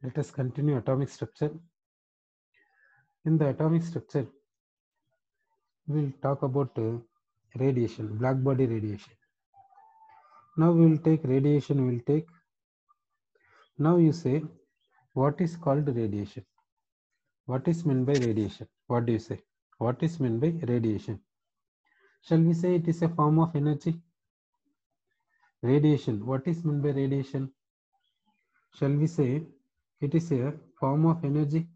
Let us continue atomic structure. In the atomic structure, we'll talk about radiation, black body radiation. Now we will take radiation, we'll take. Now you say, what is called radiation? What is meant by radiation? What do you say? What is meant by radiation? Shall we say it is a form of energy? Radiation, what is meant by radiation? Shall we say it is a form of energy?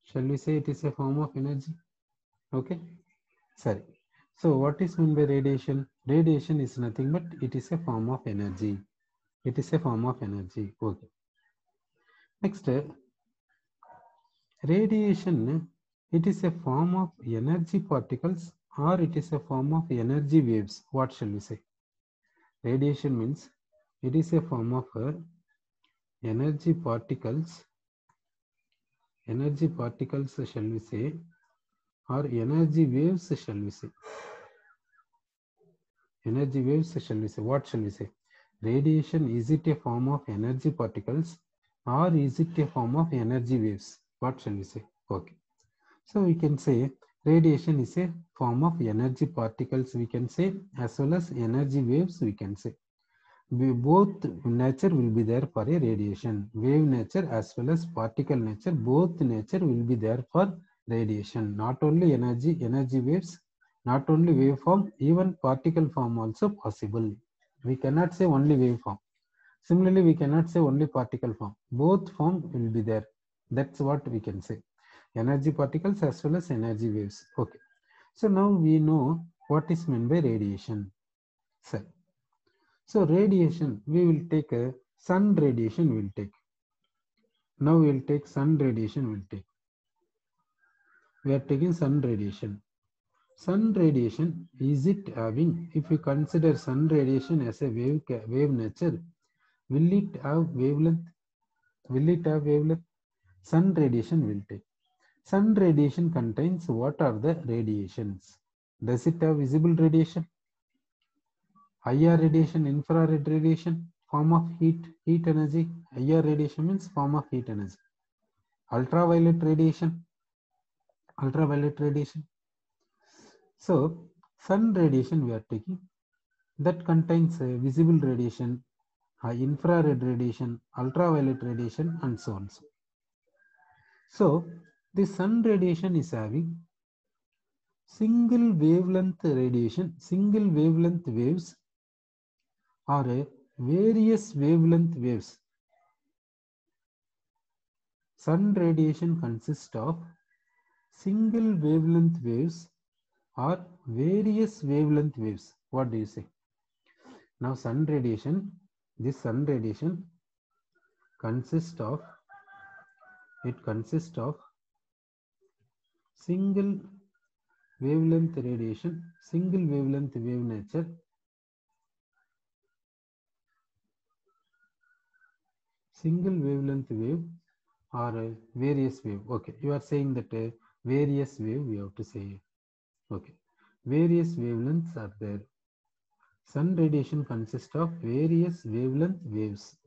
Shall we say it is a form of energy? Okay, sorry. So what is meant by radiation? Radiation is nothing but it is a form of energy. It is a form of energy. Okay. Next, radiation, it is a form of energy particles or it is a form of energy waves. What shall we say? Radiation means it is a form of energy particles shall we say, or energy waves shall we say. Energy waves shall we say. What shall we say? Radiation, is it a form of energy particles or is it a form of energy waves? What shall we say? Okay. So we can say radiation is a form of energy particles, we can say, as well as energy waves, we can say. Both nature will be there for a radiation. Wave nature as well as particle nature, both nature will be there for radiation. Not only energy waves, not only wave form, even particle form also possible. We cannot say only wave form. Similarly, we cannot say only particle form. Both form will be there. That's what we can say. Energy particles as well as energy waves. Okay. So now we know what is meant by radiation. So radiation, we will take a sun radiation, we will take. Now we will take sun radiation, we will take. We are taking sun radiation. Sun radiation, is it having, if we consider sun radiation as a wave nature, will it have wavelength? Will it have wavelength? Sun radiation will take. Sun radiation contains what are the radiations? Does it have visible radiation? IR radiation, infrared radiation, form of heat energy. IR radiation means form of heat energy. Ultraviolet radiation. So sun radiation we are taking, that contains visible radiation, infrared radiation, ultraviolet radiation, and so on. So the sun radiation is having single wavelength radiation, single wavelength waves, or various wavelength waves. Sun radiation consists of single wavelength waves or various wavelength waves. What do you say? Now sun radiation, this sun radiation consists of single wavelength radiation, single wavelength wave nature, single wavelength wave or various wave. Okay, you are saying that various wave we have to say. Okay, various wavelengths are there. Sun radiation consists of various wavelength waves.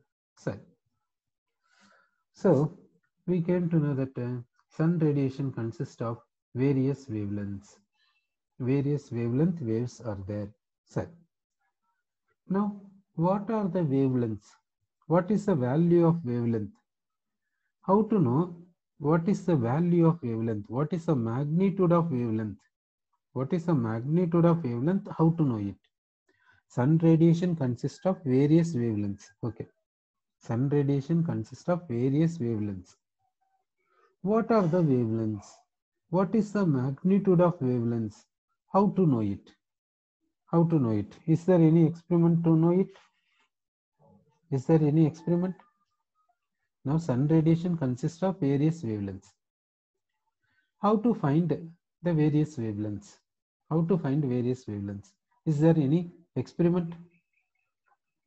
So we came to know that sun radiation consists of various wavelengths. Various wavelength waves are there. Now, what are the wavelengths? What is the value of wavelength? How to know what is the value of wavelength? What is the magnitude of wavelength? What is the magnitude of wavelength? How to know it? Sun radiation consists of various wavelengths. Okay. Sun radiation consists of various wavelengths. What are the wavelengths? What is the magnitude of wavelengths? How to know it? How to know it? Is there any experiment to know it? Is there any experiment? Now sun radiation consists of various wavelengths. How to find the various wavelengths? How to find various wavelengths? Is there any experiment?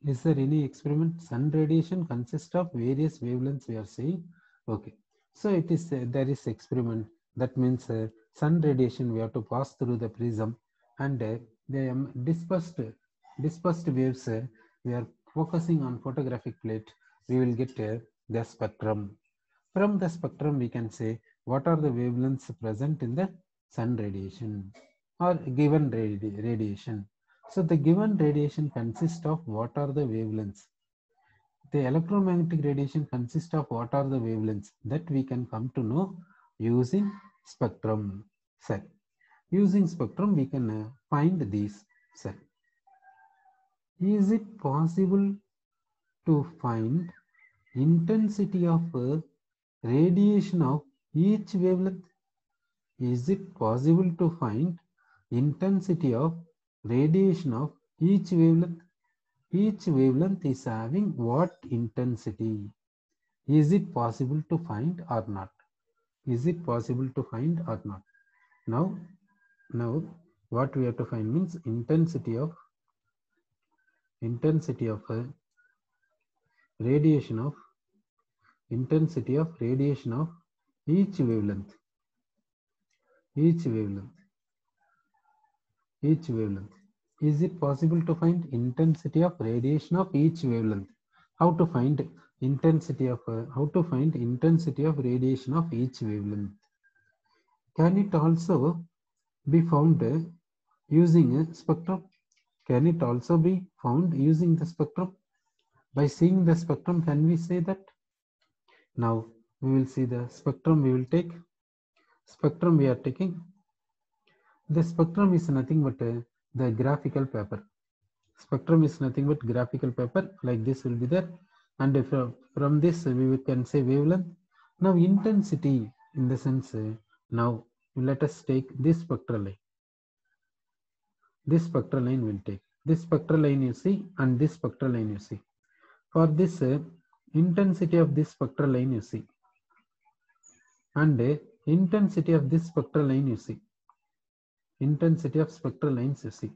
Is there any experiment? Sun radiation consists of various wavelengths, we are saying. Okay. So it is there is experiment. That means sun radiation we have to pass through the prism, and the dispersed waves we are focusing on photographic plate. We will get the spectrum. From the spectrum, we can say what are the wavelengths present in the sun radiation or given radiation. So the given radiation consists of what are the wavelengths. The electromagnetic radiation consists of what are the wavelengths that we can come to know using spectrum. Set. Using spectrum, we can find these. Set. Is it possible to find intensity of radiation of each wavelength? Is it possible to find intensity of radiation of each wavelength? Each wavelength is having what intensity? Is it possible to find or not? Is it possible to find or not? Now what we have to find means intensity of radiation of each wavelength. Is it possible to find intensity of radiation of each wavelength? How to find intensity of radiation of each wavelength? Can it also be found using a spectrum? Can it also be found using the spectrum? By seeing the spectrum, can we say that? Now we will see the spectrum. We will take spectrum. We are taking the spectrum is nothing but the graphical paper. Spectrum is nothing but graphical paper. Like this will be there, and from this we can say wavelength. Now intensity in the sense. Now let us take this spectral line. This spectral line will take this spectral line you see, and this spectral line you see. For this intensity of this spectral line you see, and intensity of this spectral line you see. Intensity of spectral lines you see.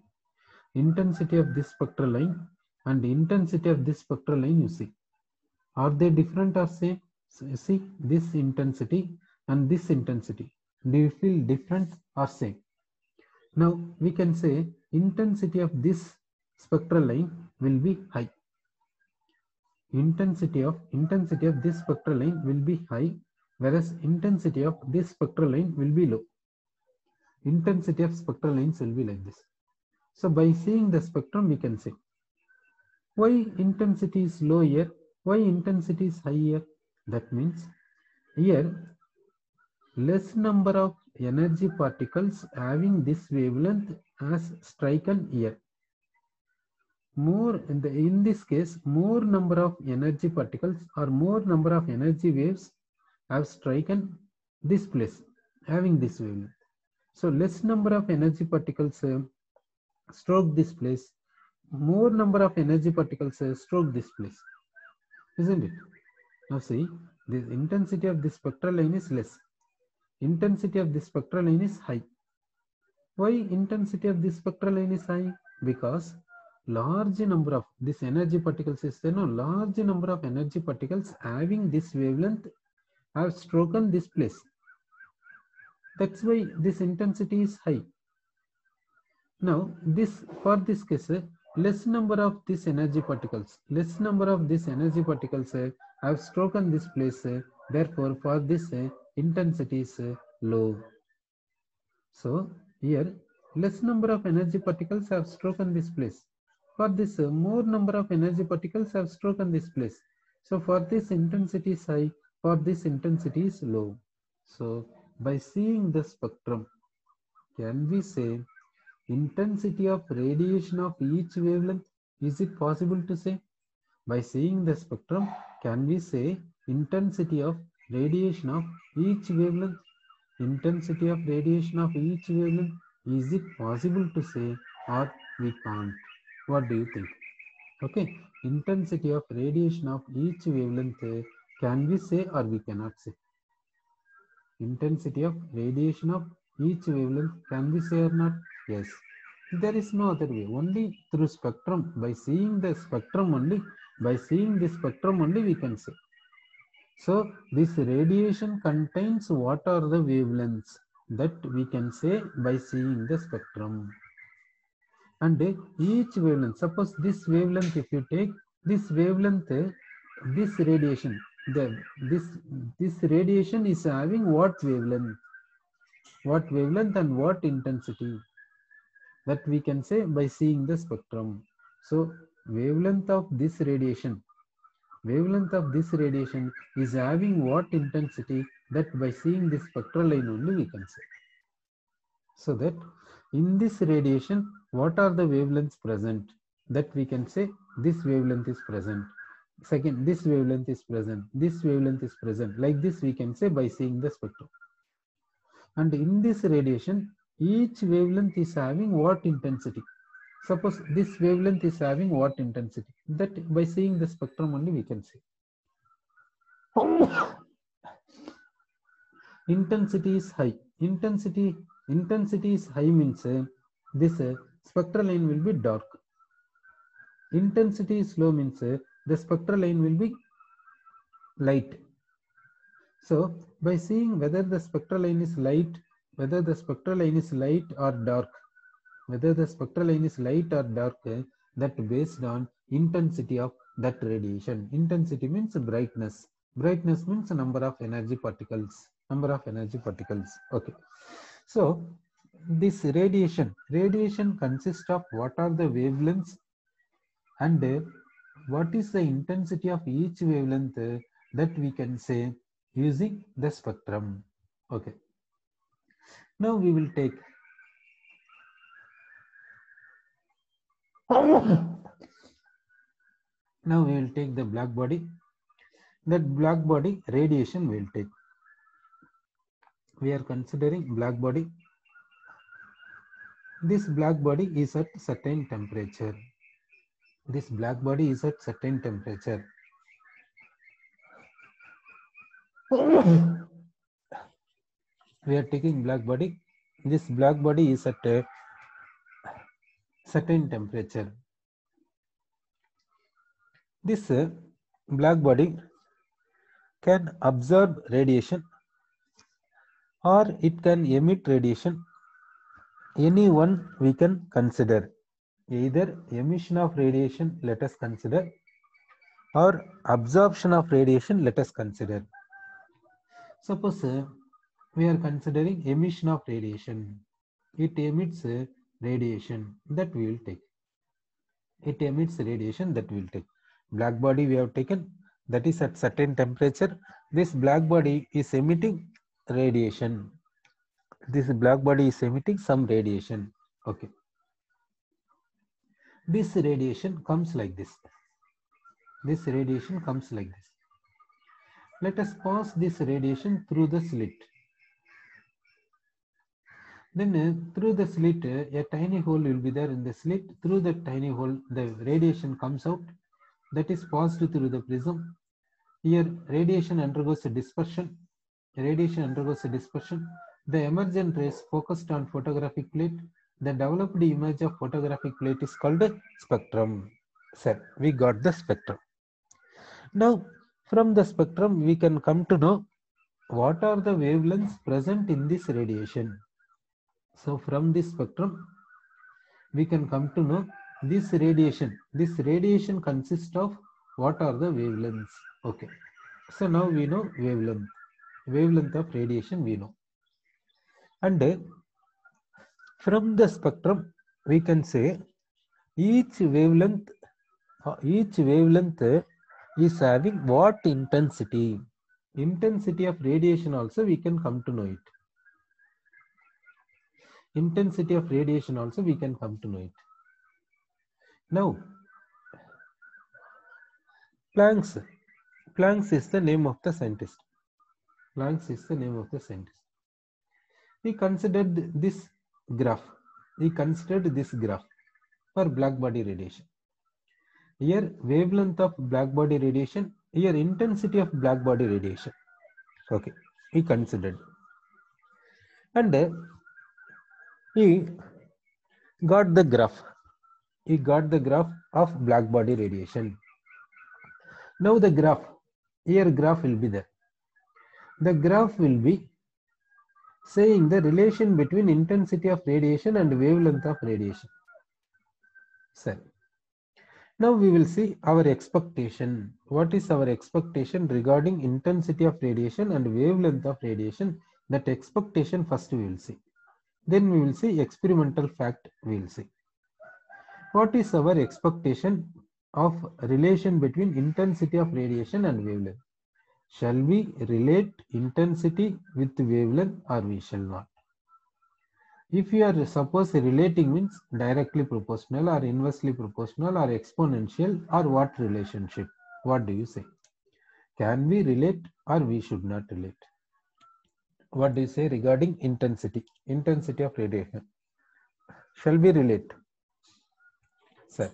Intensity of this spectral line and intensity of this spectral line you see. Are they different or same? See this intensity and this intensity. Do you feel different or same? Now we can say intensity of this spectral line will be high. Intensity of this spectral line will be high, whereas intensity of this spectral line will be low. Intensity of spectral lines will be like this. So by seeing the spectrum, we can say why intensity is low here, why intensity is high here. That means here less number of energy particles having this wavelength as striken here. More in this case, more number of energy particles or more number of energy waves have striken this place having this wavelength. So less number of energy particles stroke this place, more number of energy particles stroke this place, isn't it? Now see, the intensity of this spectral line is less. Intensity of this spectral line is high. Why intensity of this spectral line is high? Because large number of this energy particles is there, no, large number of energy particles having this wavelength have stroken this place. That's why this intensity is high. Now this, for this case, less number of these energy particles have stroken this place, therefore for this intensity is low. So here less number of energy particles have stroken this place. For this more number of energy particles have stroken this place. So for this intensity is high, for this intensity is low. So by seeing the spectrum, can we say intensity of radiation of each wavelength? Is it possible to say? By seeing the spectrum, can we say intensity of radiation of each wavelength? Intensity of radiation of each wavelength, is it possible to say or we can't? What do you think? Okay, intensity of radiation of each wavelength, can we say or we cannot say? Intensity of radiation of each wavelength, can we say or not? Yes. There is no other way, only through spectrum. By seeing the spectrum only, we can say. So this radiation contains what are the wavelengths, that we can say by seeing the spectrum. And each wavelength, suppose this wavelength, if you take this wavelength, this radiation, this radiation is having what wavelength and what intensity, that we can say by seeing the spectrum. So wavelength of this radiation is having what intensity, that by seeing this spectral line only we can say. So that in this radiation, what are the wavelengths present, that we can say this wavelength is present, second this wavelength is present, this wavelength is present, like this we can say by seeing the spectrum. And in this radiation, each wavelength is having what intensity. Suppose this wavelength is having what intensity, that by seeing the spectrum only we can see. Intensity is high. Intensity is high means this spectral line will be dark. Intensity is low means the spectral line will be light. So by seeing whether the spectral line is light, or dark, that based on intensity of that radiation. Intensity means brightness. Brightness means number of energy particles. Okay. So this radiation consists of what are the wavelengths and what is the intensity of each wavelength, that we can say using the spectrum. Okay. Now we will take the black body. That black body radiation will take. We are considering black body. This black body is at certain temperature. We are taking black body. This black body is at a certain temperature. This black body can absorb radiation or it can emit radiation. Any one we can consider. Either emission of radiation, let us consider, or absorption of radiation, let us consider. Suppose we are considering emission of radiation. It emits radiation, that we will take. Black body we have taken, that is at certain temperature. This black body is emitting radiation. Some radiation. Okay. This radiation comes like this. Let us pass this radiation through the slit. Then through the slit, a tiny hole will be there in the slit. Through that tiny hole, the radiation comes out. That is passed through the prism. Here, radiation undergoes a dispersion. The emergent rays focused on photographic plate. The developed image of photographic plate is called a spectrum. Sir, we got the spectrum. Now, from the spectrum, we can come to know what are the wavelengths present in this radiation. So, from this spectrum, we can come to know this radiation. This radiation consists of what are the wavelengths. Okay. So, now we know wavelength of radiation we know. And from the spectrum, we can say each wavelength is having what intensity. Intensity of radiation also we can come to know it. Now, Planck is the name of the scientist. He considered this graph. For black body radiation. Here wavelength of black body radiation, here intensity of black body radiation. Okay, he considered. And he got the graph. Of black body radiation. Now the graph will be there. The graph will be saying the relation between intensity of radiation and wavelength of radiation. Sir, Now we will see our expectation. What is our expectation regarding intensity of radiation and wavelength of radiation? That expectation first we will see. Then we will see experimental fact we will see. What is our expectation of relation between intensity of radiation and wavelength? Shall we relate intensity with wavelength or we shall not? If you are suppose relating means directly proportional or inversely proportional or exponential or what relationship? What do you say? Can we relate or we should not relate? What do you say regarding intensity? Intensity of radiation. Shall we relate? Sir,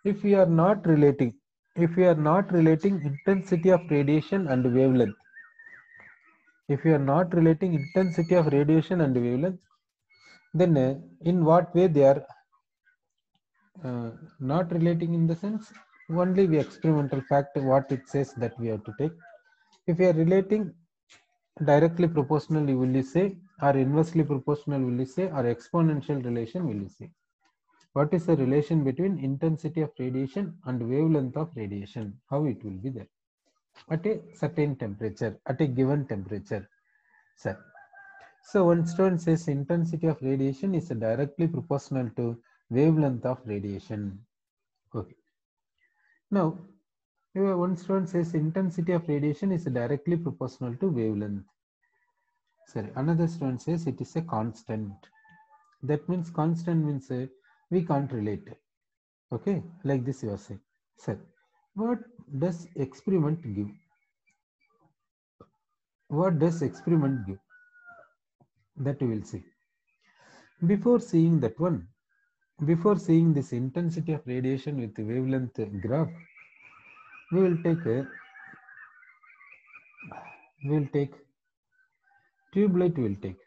if we are not relating intensity of radiation and wavelength, if you are not relating intensity of radiation and wavelength, then in what way they are not relating? In the sense, only the experimental fact what it says that we have to take. If we are relating directly proportional, will you say, or inversely proportional will you say, or exponential relation will you say? What is the relation between intensity of radiation and wavelength of radiation? How it will be there at a certain temperature, at a given temperature, sir. So one student says intensity of radiation is directly proportional to wavelength of radiation. Okay. Now, one student says intensity of radiation is directly proportional to wavelength. Sorry, another student says it is a constant. That means constant means we can't relate. Okay, like this you are saying. Sir, what does experiment give? What does experiment give? That we will see. Before seeing that one, before seeing this intensity of radiation with the wavelength graph, we will take tube light. Will take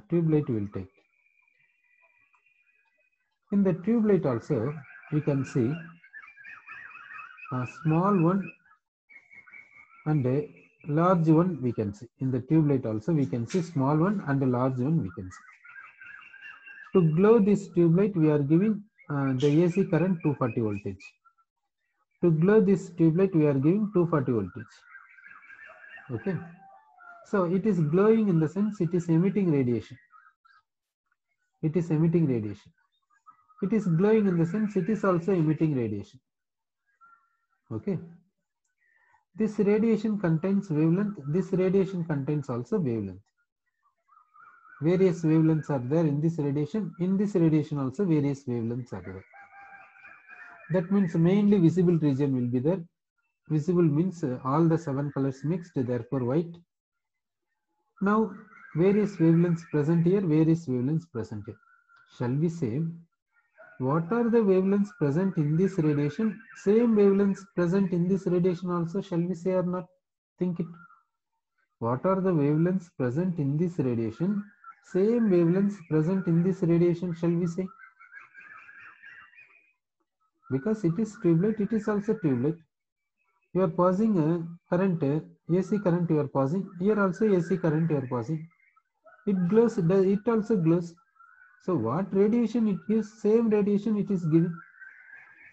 tube light. Will take in the tube light also we can see a small one and a large one. We can see in the tube light also we can see small one and a large one. We can see. To glow this tube light, we are giving the AC current 240 voltage. To glow this tube light, we are giving 240 voltage. Okay. So it is glowing in the sense it is emitting radiation. It is emitting radiation. It is glowing in the sense it is also emitting radiation. Okay. This radiation contains wavelength. This radiation contains also wavelength. Various wavelengths are there in this radiation. In this radiation also various wavelengths are there. That means mainly visible region will be there. Visible means all the 7 colors mixed, therefore white. Now various wavelengths present here, various wavelengths present here. Shall we say what are the wavelengths present in this radiation? Same wavelengths present in this radiation also, shall we say or not? Think it. What are the wavelengths present in this radiation? Same wavelengths present in this radiation, shall we say? Because it is tube light, it is also tube light. You are passing a current, AC current you are passing. Here also AC current you are passing. It glows, it also glows. So what radiation it gives? Same radiation it is giving.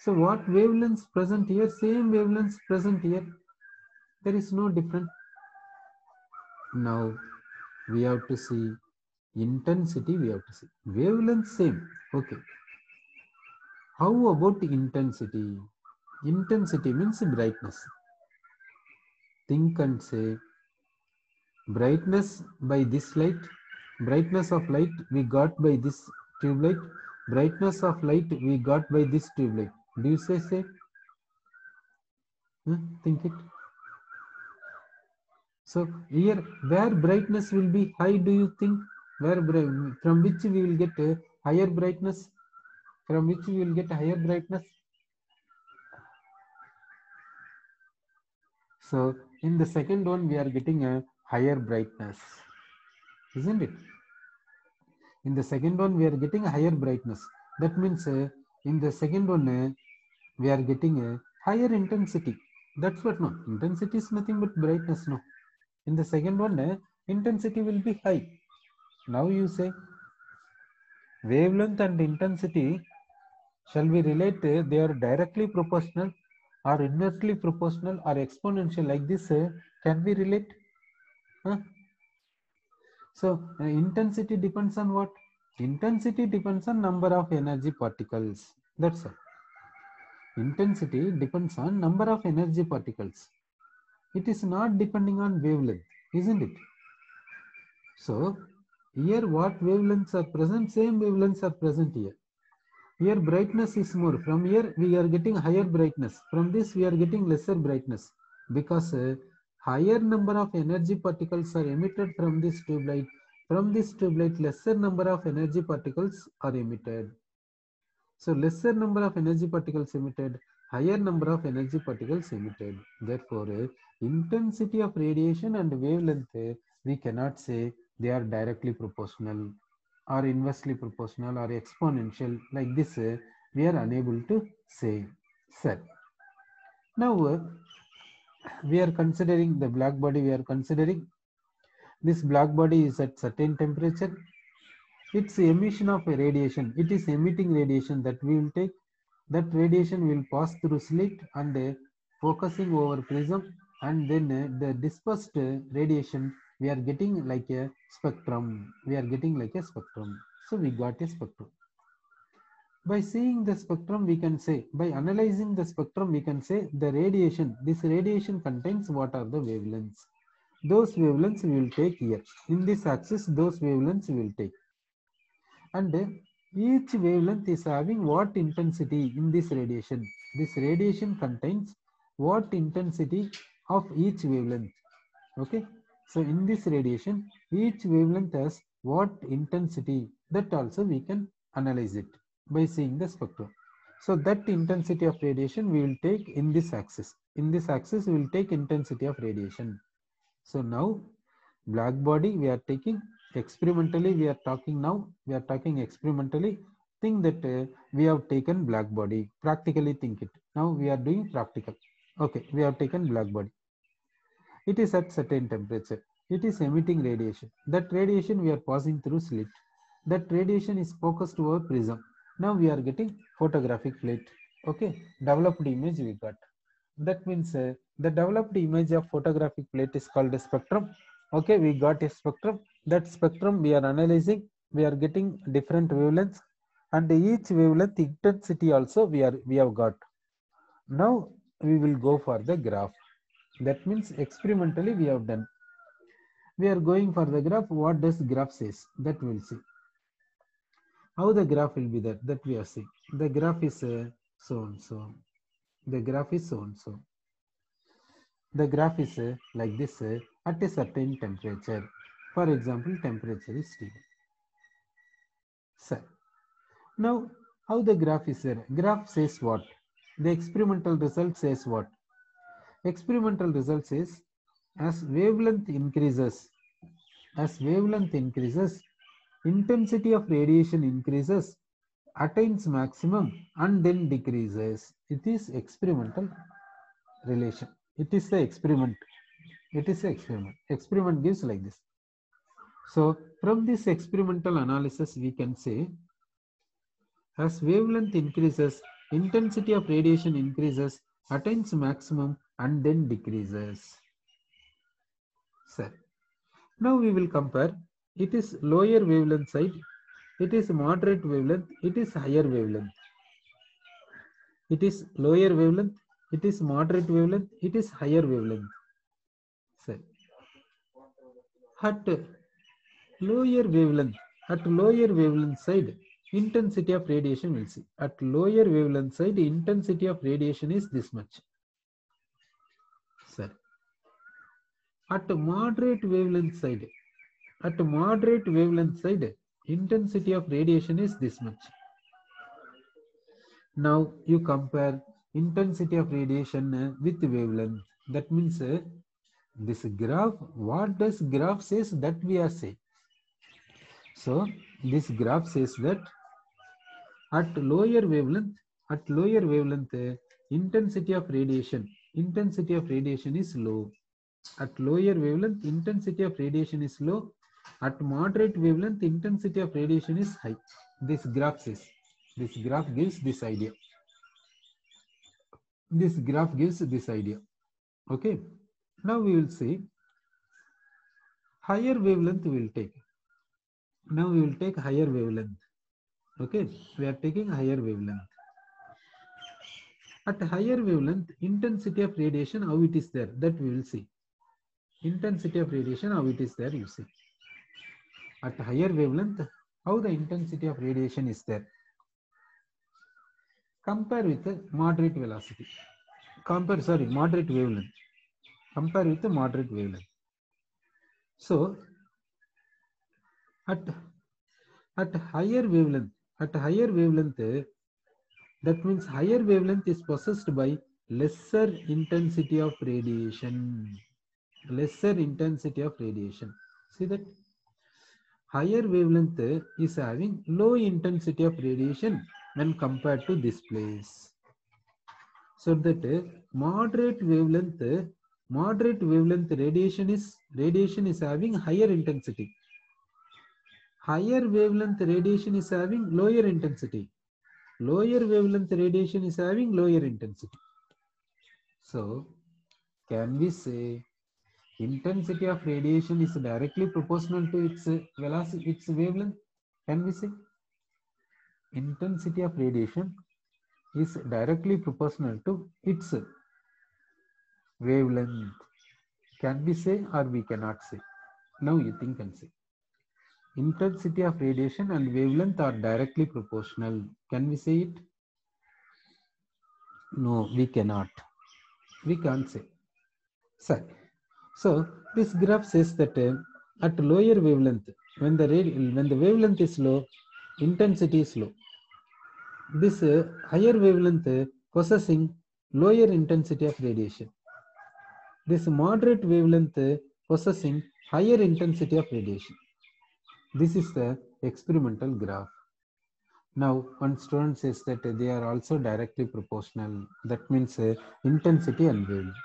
So what wavelengths present here? Same wavelengths present here. There is no difference. Now we have to see intensity. We have to see wavelength same. Okay. How about intensity? Intensity means brightness. Think and say brightness by this light, brightness of light we got by this tube light, brightness of light we got by this tube light. Do you say? Think it. So here where brightness will be high, do you think? Where from which we will get a higher brightness? From which we will get higher brightness? So in the second one we are getting a higher brightness, isn't it? In the second one we are getting a higher brightness. That means in the second one we are getting a higher intensity. That's what. No, intensity is nothing but brightness. No, in the second one intensity will be high. Now you say wavelength and intensity Shall we relate they are directly proportional or inversely proportional or exponential like this? Can we relate? Huh? So intensity depends on what? Intensity depends on number of energy particles. That's all. Intensity depends on number of energy particles. It is not depending on wavelength, isn't it? So here what wavelengths are present? Same wavelengths are present here. Here brightness is more. From here we are getting higher brightness. From this we are getting lesser brightness because higher number of energy particles are emitted from this tube light. From this tube light, lesser number of energy particles are emitted. So lesser number of energy particles emitted, higher number of energy particles emitted. Therefore, intensity of radiation and wavelength, we cannot say they are directly proportional or inversely proportional or exponential. Like this, we are unable to say. Sir. Now, we are considering the black body, we are considering this black body is at certain temperature. Its emission of a radiation, it is emitting radiation that we will take. That radiation will pass through slit and focusing over prism, and then the dispersed radiation we are getting like a spectrum. We are getting like a spectrum. So we got a spectrum. By seeing the spectrum, we can say, by analyzing the spectrum, we can say the radiation, this radiation contains what are the wavelengths. Those wavelengths we will take here. In this axis, those wavelengths we will take. And each wavelength is having what intensity in this radiation. This radiation contains what intensity of each wavelength. Okay. So in this radiation, each wavelength has what intensity. That also we can analyze it by seeing the spectrum. So that intensity of radiation we will take in this axis. In this axis, we will take intensity of radiation. So now black body we are taking experimentally, we are talking now, we are talking experimentally. Think that we have taken black body, practically think it. Now we are doing practical. Okay, we have taken black body. It is at certain temperature. It is emitting radiation. That radiation we are passing through slit. That radiation is focused to our prism. Now we are getting photographic plate. Okay, developed image we got. That means the developed image of photographic plate is called a spectrum. Okay, we got a spectrum. That spectrum we are analyzing. We are getting different wavelengths, and each wavelength intensity also we have got. Now we will go for the graph. That means experimentally we have done. We are going for the graph. What does graph says? That we will see. How the graph will be that? That we are seeing. The graph is so and so. The graph is so and so. The graph is like this at a certain temperature. For example, temperature is T. So, now how the graph is there? Graph says what? The experimental result says what? Experimental result says as wavelength increases, intensity of radiation increases, attains maximum and then decreases. It is experimental relation. It is the experiment. It is the experiment. Experiment gives like this. So from this experimental analysis, we can say as wavelength increases, intensity of radiation increases, attains maximum and then decreases. So now we will compare. It is lower wavelength side, it is moderate wavelength, it is higher wavelength. It is lower wavelength, it is moderate wavelength, it is higher wavelength. So at lower wavelength side, intensity of radiation we'll see. At lower wavelength side, intensity of radiation is this much. Sir. At moderate wavelength side, intensity of radiation is this much. Now you compare intensity of radiation with wavelength. That means this graph, what does graph says that we are saying. So this graph says that at lower wavelength, intensity of radiation is low. At lower wavelength, intensity of radiation is low. At moderate wavelength, intensity of radiation is high. This graph says. This graph gives this idea. This graph gives this idea. Okay. Now we will see higher wavelength we will take. Now we will take higher wavelength. Okay. We are taking higher wavelength. At higher wavelength, intensity of radiation, how it is there, that we will see. Intensity of radiation, how it is there, you see. At higher wavelength, how the intensity of radiation is there. Compare with the moderate velocity. Moderate wavelength. Compare with the moderate wavelength. So, at higher wavelength, that means higher wavelength is possessed by lesser intensity of radiation. Lesser intensity of radiation. See that? Higher wavelength is having low intensity of radiation when compared to this place. So that moderate wavelength radiation is having higher intensity. Higher wavelength radiation is having lower intensity. Lower wavelength radiation is having lower intensity. So can we say intensity of radiation is directly proportional to its velocity, its wavelength? Can we say intensity of radiation is directly proportional to its wavelength? Can we say or we cannot say? Now you think and say. Intensity of radiation and wavelength are directly proportional. Can we say it? No, we cannot. We can't say. So this graph says that at lower wavelength, when the wavelength is low, intensity is low. This higher wavelength possessing lower intensity of radiation. This moderate wavelength possessing higher intensity of radiation. This is the experimental graph. Now, one student says that they are also directly proportional. That means intensity and wavelength.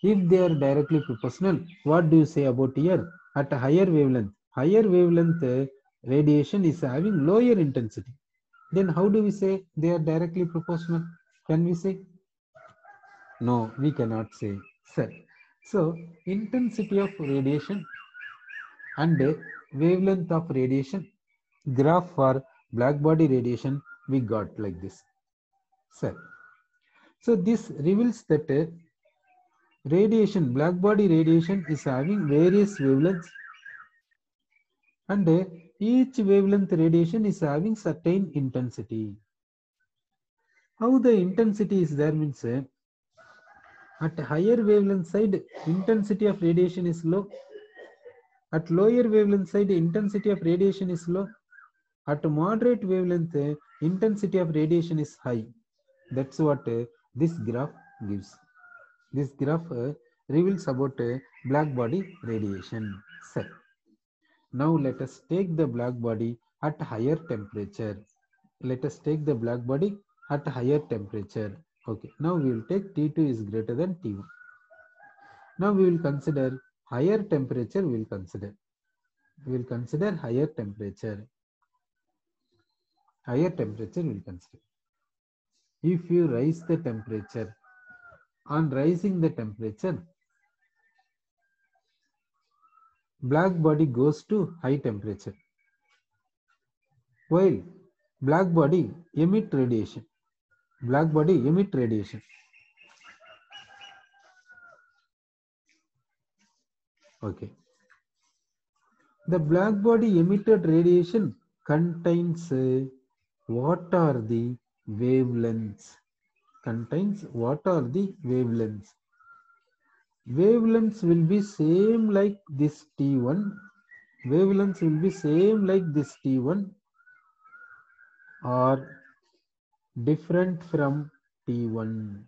If they are directly proportional, what do you say about here? At a higher wavelength radiation is having lower intensity. Then how do we say they are directly proportional? Can we say? No, we cannot say. So, intensity of radiation and wavelength of radiation, graph for black body radiation we got like this. So this reveals that radiation, black body radiation is having various wavelengths, and each wavelength radiation is having certain intensity. How the intensity is there means at higher wavelength side intensity of radiation is low. At lower wavelength side intensity of radiation is low. At moderate wavelength intensity of radiation is high. That's what this graph gives. This graph reveals about black body radiation. Now let us take the black body at higher temperature. Let us take the black body at higher temperature. Okay. Now we will take T2 is greater than T1. Now we will consider higher temperature. We will consider higher temperature. Higher temperature we will consider. If you raise the temperature, on rising the temperature, black body goes to high temperature, while black body emit radiation. Black body emit radiation. Okay. The black body emitted radiation contains what are the wavelengths? Contains what are the wavelengths? Wavelengths will be same like this T1. Wavelengths will be same like this T1 or different from T1.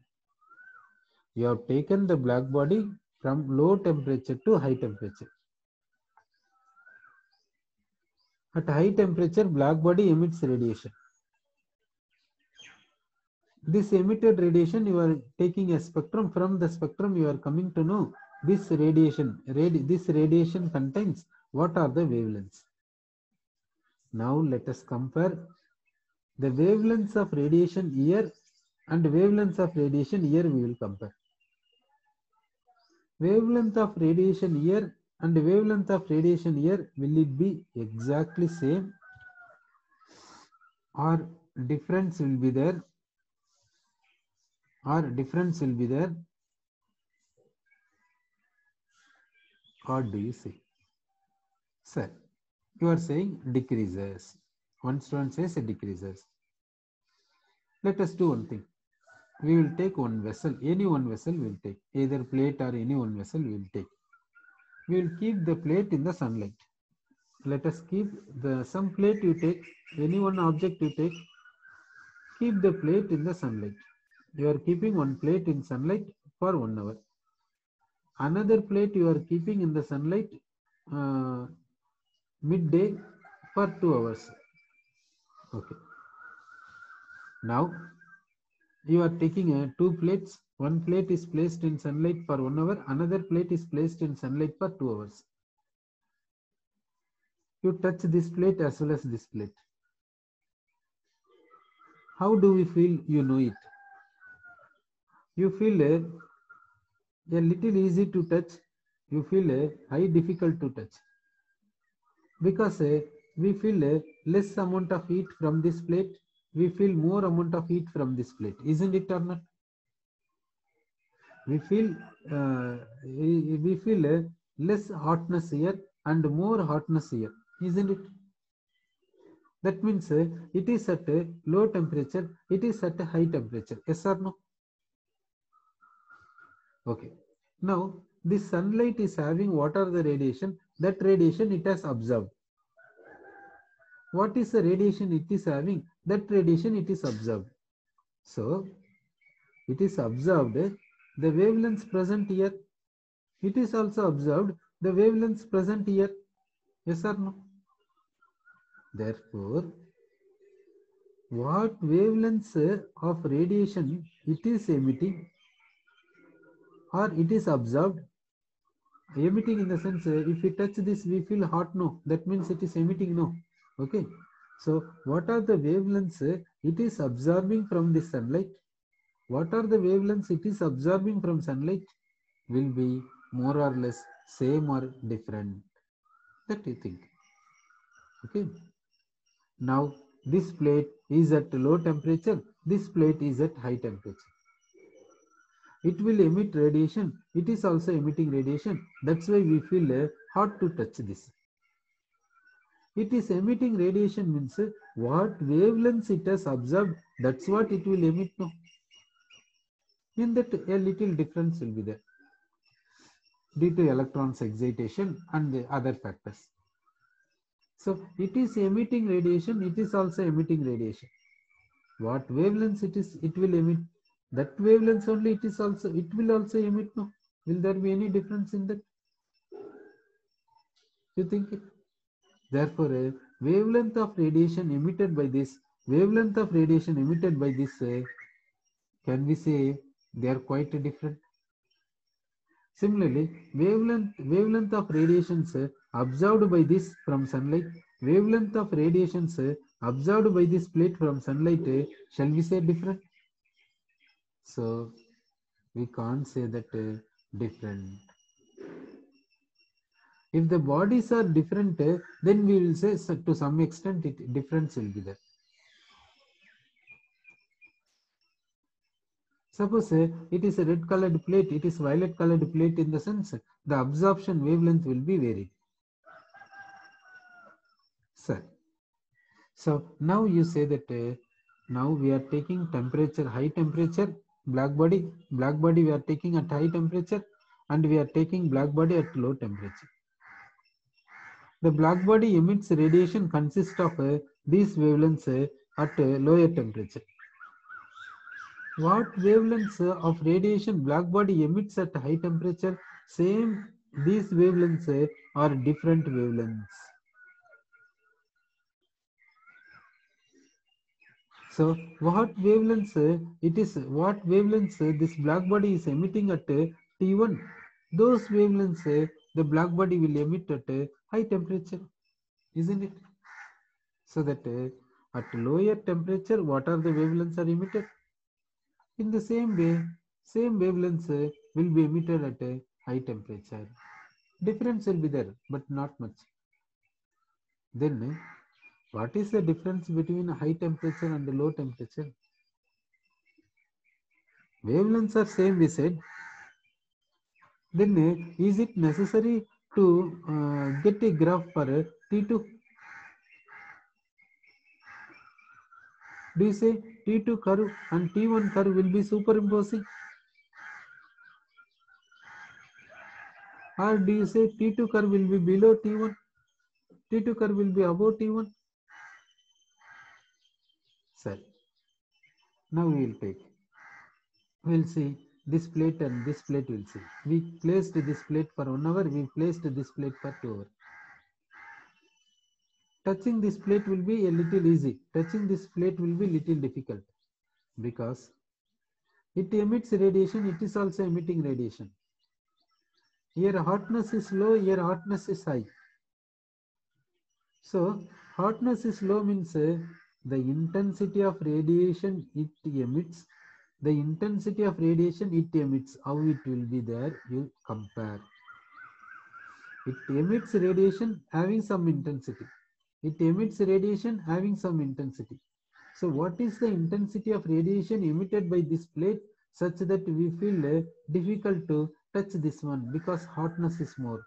You have taken the black body from low temperature to high temperature. At high temperature, black body emits radiation. This emitted radiation, you are taking a spectrum. From the spectrum, you are coming to know this radiation. This radiation contains what are the wavelengths. Now let us compare The wavelengths of radiation here and wavelengths of radiation here we will compare. Wavelength of radiation here and wavelength of radiation here, will it be exactly same or difference will be there? Or difference will be there? Or do you say? Sir, you are saying decreases. One student says it decreases. Let us do one thing. We will take one vessel, any one vessel we will take, either plate or any one vessel we will take. We will keep the plate in the sunlight. Let us keep some plate you take, any one object you take, keep the plate in the sunlight. You are keeping one plate in sunlight for 1 hour. Another plate you are keeping in the sunlight midday for 2 hours. Okay. Now you are taking two plates. One plate is placed in sunlight for 1 hour. Another plate is placed in sunlight for 2 hours. You touch this plate as well as this plate. How do we feel? You know it. You feel a little easy to touch. You feel a high difficult to touch. Because we feel less amount of heat from this plate. We feel more amount of heat from this plate. Isn't it or not? We feel less hotness here and more hotness here. Isn't it? That means it is at a low temperature, it is at a high temperature. Yes or no? Okay. Now, this sunlight is having what are the radiation? That radiation it has observed. What is the radiation it is having? That radiation it is observed. So, it is observed the wavelengths present here. It is also observed the wavelengths present here. Yes or no? Therefore, what wavelengths of radiation it is emitting or it is observed? Emitting in the sense, if we touch this, we feel hot, no. That means it is emitting, no. Okay. So, what are the wavelengths it is absorbing from the sunlight? What are the wavelengths it is absorbing from sunlight? Will be more or less same or different. That you think. Okay. Now, this plate is at low temperature. This plate is at high temperature. It will emit radiation. It is also emitting radiation. That's why we feel hot to touch this. It is emitting radiation means what wavelengths it has observed, that's what it will emit. No. In that a little difference will be there due to electrons excitation and the other factors. So it is emitting radiation, it is also emitting radiation. What wavelengths it will emit, that wavelengths only it will also emit. No. Will there be any difference in that? You think it? Therefore, a wavelength of radiation emitted by this, wavelength of radiation emitted by this, can we say they are quite different? Similarly, wavelength of radiations observed by this from sunlight, wavelength of radiations observed by this plate from sunlight, shall we say different? So, we can't say that different. If the bodies are different, then we will say to some extent difference will be there. Suppose it is a red colored plate, it is violet colored plate, in the sense the absorption wavelength will be varied. Sir. So now you say that now we are taking temperature, high temperature, black body we are taking at high temperature, and we are taking black body at low temperature. The black body emits radiation consists of these wavelengths at lower temperature. What wavelengths of radiation black body emits at high temperature? Same, these wavelengths are different wavelengths. So what wavelengths this black body is emitting at T1? Those wavelengths the black body will emit at high temperature, isn't it? So that At lower temperature, what are the wavelengths are emitted? In the same way, same wavelengths will be emitted at a high temperature. Difference will be there, but not much. Then, what is the difference between high temperature and low temperature? Wavelengths are same, we said. Then, is it necessary to get a graph for T2? Do you say T2 curve and T1 curve will be superimposing? Or do you say T2 curve will be below T1? T2 curve will be above T1? Sir, now we will take. We will see this plate and this plate will see. We placed this plate for 1 hour, we placed this plate for 2 hours. Touching this plate will be a little easy. Touching this plate will be little difficult because it emits radiation, it is also emitting radiation. Here hotness is low, here hotness is high. So hotness is low means the intensity of radiation it emits, the intensity of radiation it emits, how it will be there, you compare. It emits radiation having some intensity. It emits radiation having some intensity. So what is the intensity of radiation emitted by this plate such that we feel difficult to touch this one because hotness is more?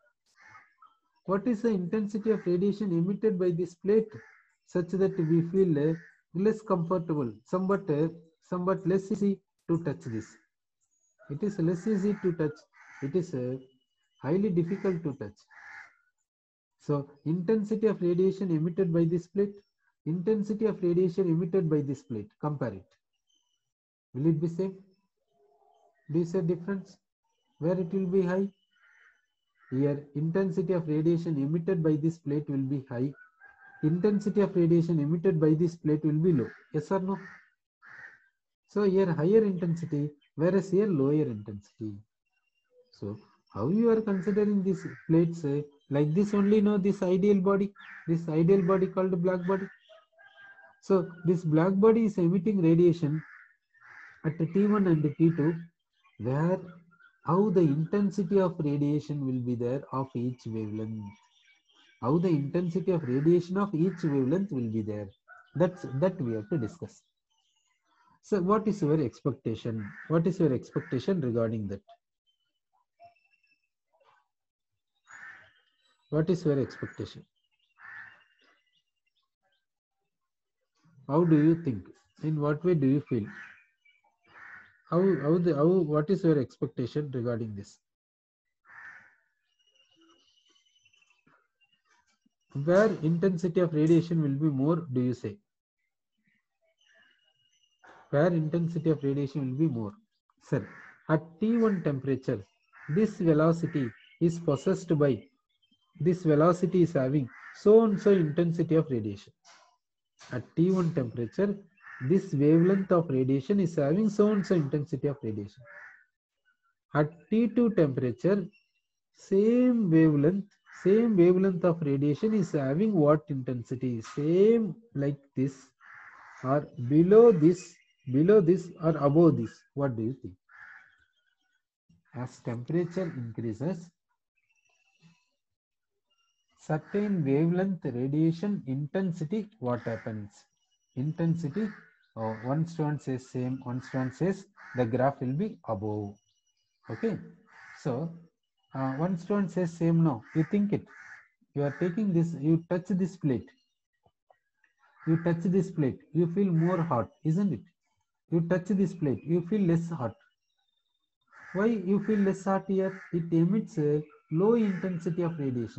What is the intensity of radiation emitted by this plate such that we feel less comfortable, somewhat less easy to touch this? It is less easy to touch. It is highly difficult to touch. So intensity of radiation emitted by this plate, intensity of radiation emitted by this plate, compare it. Will it be same? Do you see difference? Where it will be high? Here intensity of radiation emitted by this plate will be high. Intensity of radiation emitted by this plate will be low. Yes or no? So here higher intensity, whereas here lower intensity. So how you are considering these plates like this only? No, this ideal body called black body. So this black body is emitting radiation at T1 and T2, where how the intensity of radiation will be there of each wavelength. How the intensity of radiation of each wavelength will be there. That we have to discuss. So what is your expectation? What is your expectation regarding that? What is your expectation? How do you think? In what way do you feel? What is your expectation regarding this? Where intensity of radiation will be more, do you say? Where intensity of radiation will be more? Sir, at T1 temperature, this velocity is possessed by, this velocity is having so and so intensity of radiation. At T1 temperature, this wavelength of radiation is having so and so intensity of radiation. At T2 temperature, same wavelength of radiation is having what intensity? Same like this, or below this or above this. What do you think? As temperature increases, certain wavelength radiation intensity, what happens? Intensity, one student says same, one student says the graph will be above. Okay, so one student says same. No, you think it. You are taking this, you touch this plate. You touch this plate, you feel more hot, isn't it? You touch this plate, you feel less hot. Why you feel less hot here? It emits a low intensity of radiation.